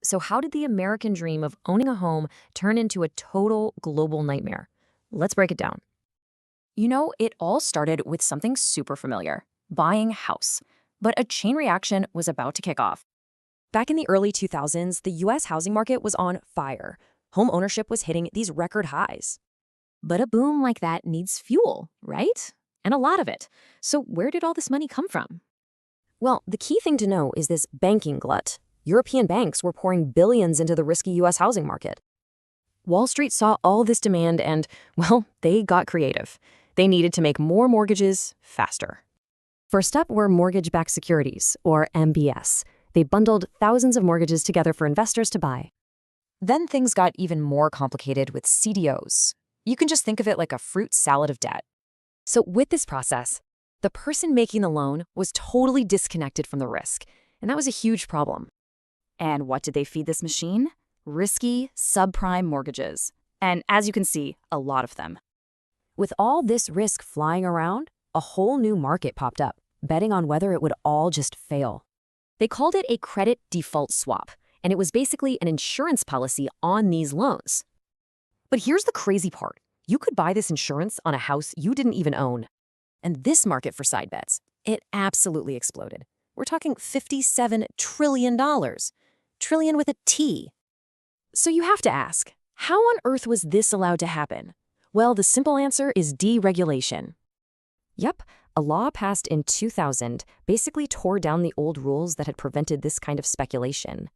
So, how did the American dream of owning a home turn into a total global nightmare? Let's break it down. It all started with something super familiar, buying a house. But a chain reaction was about to kick off. Back in the early 2000s, the US housing market was on fire. Home ownership was hitting these record highs. But a boom like that needs fuel, right? And a lot of it. So, where did all this money come from? Well, the key thing to know is this banking glut. European banks were pouring billions into the risky US housing market. Wall Street saw all this demand and, well, they got creative. They needed to make more mortgages faster. First up were mortgage-backed securities, or MBS. They bundled thousands of mortgages together for investors to buy. Then things got even more complicated with CDOs. You can just think of it like a fruit salad of debt. So with this process, the person making the loan was totally disconnected from the risk, and that was a huge problem. And what did they feed this machine? Risky, subprime mortgages. And as you can see, a lot of them. With all this risk flying around, a whole new market popped up, betting on whether it would all just fail. They called it a credit default swap, and it was basically an insurance policy on these loans. But here's the crazy part. You could buy this insurance on a house you didn't even own. And this market for side bets, it absolutely exploded. We're talking $57 trillion. Trillion with a T. So you have to ask, how on earth was this allowed to happen? Well, the simple answer is deregulation. Yep, a law passed in 2000 basically tore down the old rules that had prevented this kind of speculation.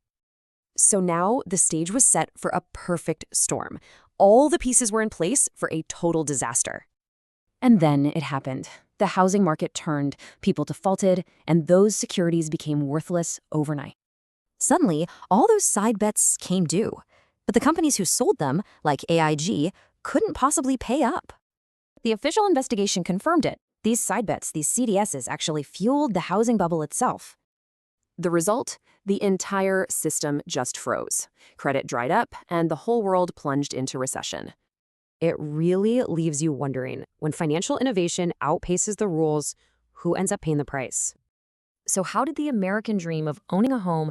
So now the stage was set for a perfect storm. All the pieces were in place for a total disaster. And then it happened. The housing market turned, people defaulted, and those securities became worthless overnight. Suddenly, all those side bets came due. But the companies who sold them, like AIG, couldn't possibly pay up. The official investigation confirmed it. These side bets, these CDSs, actually fueled the housing bubble itself. The result? The entire system just froze. Credit dried up, and the whole world plunged into recession. It really leaves you wondering, when financial innovation outpaces the rules, who ends up paying the price? So, how did the American dream of owning a home